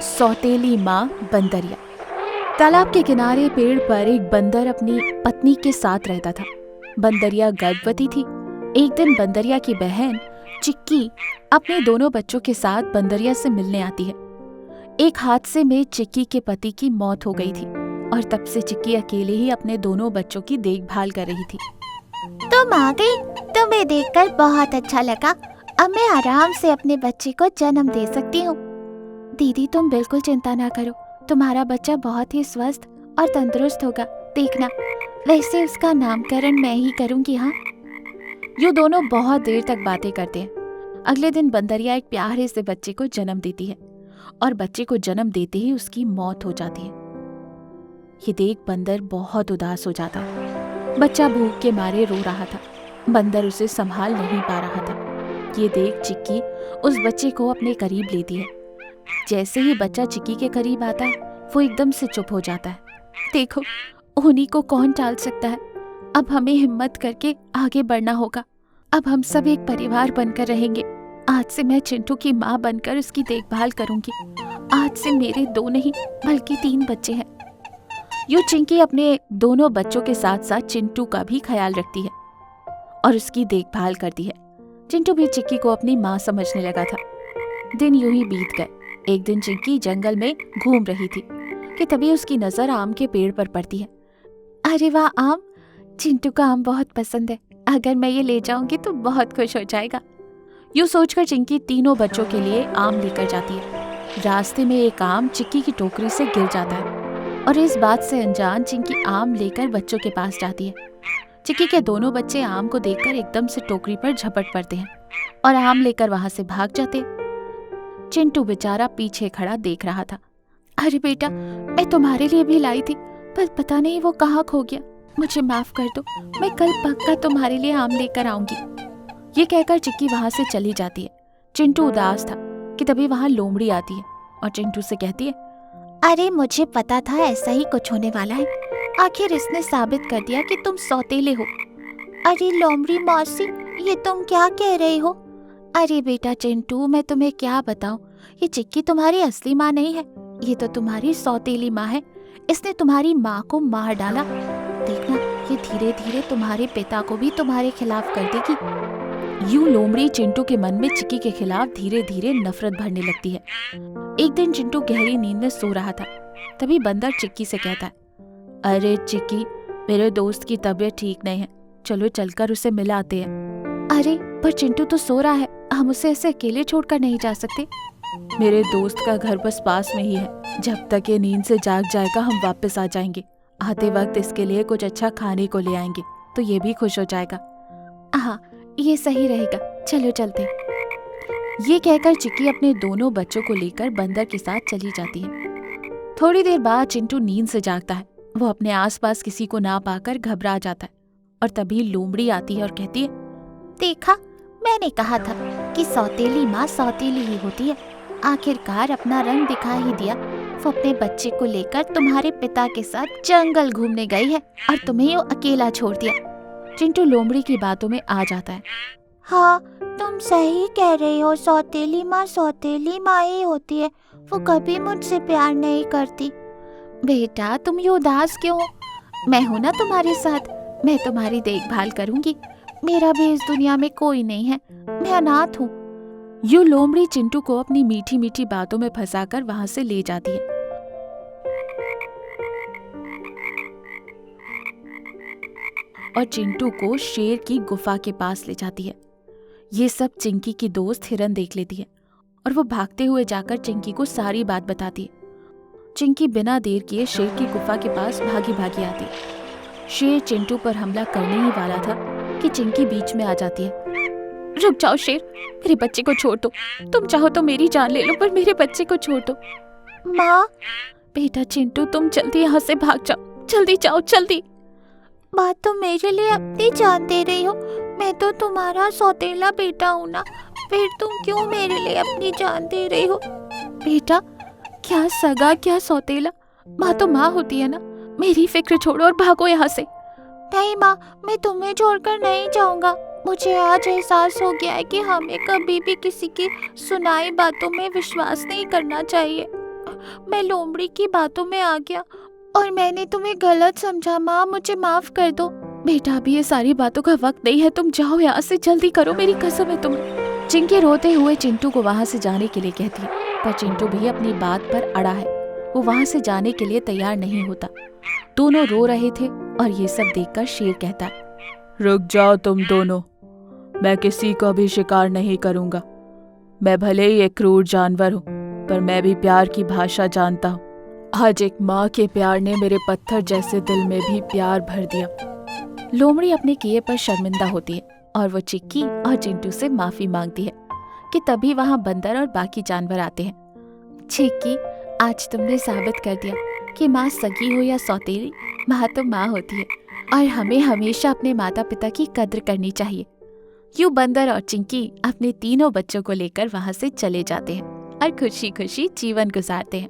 सौतेली माँ बंदरिया। तालाब के किनारे पेड़ पर एक बंदर अपनी पत्नी के साथ रहता था। बंदरिया गर्भवती थी। एक दिन बंदरिया की बहन चिक्की अपने दोनों बच्चों के साथ बंदरिया से मिलने आती है। एक हादसे में चिक्की के पति की मौत हो गई थी और तब से चिक्की अकेले ही अपने दोनों बच्चों की देखभाल कर रही थी। तुम आ गई, तुम्हें देखकर बहुत अच्छा लगा। अब मैं आराम से अपने बच्चे को जन्म दे सकती हूँ। दीदी तुम बिल्कुल चिंता ना करो, तुम्हारा बच्चा बहुत ही स्वस्थ और तंदुरुस्त होगा, देखना। वैसे उसका नामकरण मैं ही करूँगी। हाँ। यूँ दोनों बहुत देर तक बातें करते हैं। अगले दिन बंदरिया एक प्यारे से बच्चे को जन्म देती है और बच्चे को जन्म देते ही उसकी मौत हो जाती है। ये देख बंदर बहुत उदास हो जाता है। बच्चा भूख के मारे रो रहा था। बंदर उसे संभाल नहीं पा रहा था। ये देख चिक्की उस बच्चे को अपने करीब लेती है। जैसे ही बच्चा चिक्की के करीब आता है, वो एकदम से चुप हो जाता है। देखो, उन्हीं को कौन टाल सकता है। अब हमें हिम्मत करके आगे बढ़ना होगा। अब हम सब एक परिवार बनकर रहेंगे। आज से मैं चिंटू की माँ बनकर उसकी देखभाल करूंगी। आज से मेरे 2 नहीं बल्कि 3 बच्चे हैं। यूँ चिंकी अपने दोनों बच्चों के साथ साथ चिंटू का भी ख्याल रखती है और उसकी देखभाल करती है। चिंटू भी चिक्की को अपनी माँ समझने लगा था। दिन यूं ही बीत गए। एक दिन चिंकी जंगल में घूम रही थी कि तभी उसकी नजर आम के पेड़ पर पड़ती है। अरे वाह आम, चिंटू का आम बहुत पसंद है। अगर मैं ये ले जाऊंगी तो बहुत खुश हो जाएगा। यूं सोचकर चिंकी तीनों बच्चों के लिए आम लेकर जाती है। रास्ते में एक आम चिक्की की टोकरी से गिर जाता है और इस बात से अनजान चिंकी आम लेकर बच्चों के पास जाती है। चिक्की के दोनों बच्चे आम को देखकर एकदम से टोकरी पर झपट पड़ते हैं और आम लेकर वहां से भाग जाते हैं। चिंटू बेचारा पीछे खड़ा देख रहा था। अरे बेटा, मैं तुम्हारे लिए भी लाई थी, पर पता नहीं वो कहाँ खो गया। मुझे माफ कर दो, मैं कल पक्का तुम्हारे लिए आम लेकर आऊंगी। ये कहकर चिक्की वहां से चली जाती है। चिंटू उदास था कि तभी वहां लोमड़ी आती है और चिंटू से कहती है, अरे मुझे पता था ऐसा ही कुछ होने वाला है। आखिर इसने साबित कर दिया कि तुम सौतेले हो। अरे लोमड़ी मौसी, ये तुम क्या कह रही हो? अरे बेटा चिंटू, मैं तुम्हें क्या बताऊं, ये चिक्की तुम्हारी असली माँ नहीं है। ये तो तुम्हारी सौतेली माँ है। इसने तुम्हारी माँ को मार डाला। देखना, ये धीरे धीरे तुम्हारे पिता को भी तुम्हारे खिलाफ कर देगी। यूं लोमड़ी चिंटू के मन में चिक्की के खिलाफ धीरे धीरे नफरत भरने लगती है। एक दिन चिंटू गहरी नींद में सो रहा था। तभी बंदर चिक्की से कहता है, अरे चिक्की, मेरे दोस्त की तबीयत ठीक नहीं है, चलो चलकर उसे मिलाते हैं। अरे पर चिंटू तो सो रहा है, हम उसे ऐसे अकेले छोड़कर नहीं जा सकते। मेरे दोस्त का घर बस पास में ही है। जब तक ये नींद से जाग जाएगा हम वापस आ जाएंगे। आते वक्त इसके लिए कुछ अच्छा खाने को ले आएंगे तो ये भी खुश हो जाएगा। हाँ, ये सही रहेगा, चलो चलते। ये कहकर चिक्की अपने दोनों बच्चों को लेकर बंदर के साथ चली जाती है। थोड़ी देर बाद चिंटू नींद से जागता है। वो अपने आसपास किसी को ना पाकर घबरा जाता है और तभी लोमड़ी आती है और कहती है, देखा, मैंने कहा था कि सौतेली माँ सौतेली ही होती है। आखिरकार अपना रंग दिखा ही दिया। वो अपने बच्चे को लेकर तुम्हारे पिता के साथ जंगल घूमने गई है और तुम्हें यूं अकेला छोड़ दिया। चिंटू लोमड़ी की बातों में आ जाता है। हाँ, तुम सही कह रही हो। सौतेली माँ ही होती है। वो कभी मुझसे प्यार नहीं करती। बेटा तुम ये उदास क्यों हो? मैं हूं ना तुम्हारे साथ। मैं तुम्हारी देखभाल करूंगी। मेरा भी इस दुनिया में कोई नहीं है। मैं अनाथ हूँ। यूं लोमड़ी चिंटू को अपनी मीठी मीठी बातों में फंसाकर वहां से ले जाती है। और चिंटू को शेर की गुफा के पास ले जाती है। ये सब चिंकी की दोस्त हिरन देख लेती है और वो भागते हुए जाकर चिंकी को सारी बात बताती है। चिंकी बिना देर किए शेर की गुफा के पास भागी भागी आती है। शेर चिंटू पर हमला करने ही वाला था कि चिंकी बीच में आ जाती है। रुक जाओ शेर, मेरे बच्चे को छोड़ दो। तुम चाहो तो मेरी जान ले लो, पर मेरे बच्चे को छोड़ दो। माँ, बेटा चिंटू, तुम जल्दी यहाँ से भाग जाओ। जल्दी जाओ, जल्दी। माँ, तुम मेरे लिए अपनी जान दे रही हो। मैं तो तुम्हारा सौतेला बेटा हूँ ना, फिर तुम क्यों मेरे लिए अपनी जान दे रही हो? बेटा, क्या सगा क्या सौतेला, माँ तो माँ होती है ना। मेरी फिक्र छोड़ो और भागो यहाँ से। नहीं माँ, मैं तुम्हें छोड़कर नहीं जाऊंगा। मुझे आज एहसास हो गया है कि हमें कभी भी किसी की सुनाई बातों में विश्वास नहीं करना चाहिए। मैं लोमड़ी की बातों में आ गया और मैंने तुम्हें गलत समझा। माँ, मुझे माफ कर दो। बेटा, अभी ये सारी बातों का वक्त नहीं है, तुम जाओ यहाँ से, जल्दी करो, मेरी कसम है तुम्हें। चिंकी रोते हुए चिंटू को वहाँ से जाने के लिए कहती है, पर चिंटू भी अपनी बात पर अड़ा है। वो वहाँ से जाने के लिए तैयार नहीं होता। दोनों रो रहे थे और ये सब देखकर शेर कहता है, रुक जाओ तुम दोनों, मैं किसी को भी शिकार नहीं करूंगा। मैं भले ही एक क्रूर जानवर हूँ, पर मैं भी प्यार की भाषा जानता हूँ। आज एक माँ के प्यार ने मेरे पत्थर जैसे दिल में भी प्यार भर दिया। लोमड़ी अपने किए पर शर्मिंदा होती है और वो चिक्की और चिंटू से माफी मांगती है कि तभी वहाँ बंदर और बाकी जानवर आते हैं। चिक्की, आज तुमने साबित कर दिया कि माँ सगी हो या सौतेली, माँ तो माँ होती है और हमें हमेशा अपने माता पिता की कद्र करनी चाहिए। यूं बंदर और चिंकी अपने तीनों बच्चों को लेकर वहाँ से चले जाते हैं और खुशी खुशी जीवन गुजारते हैं।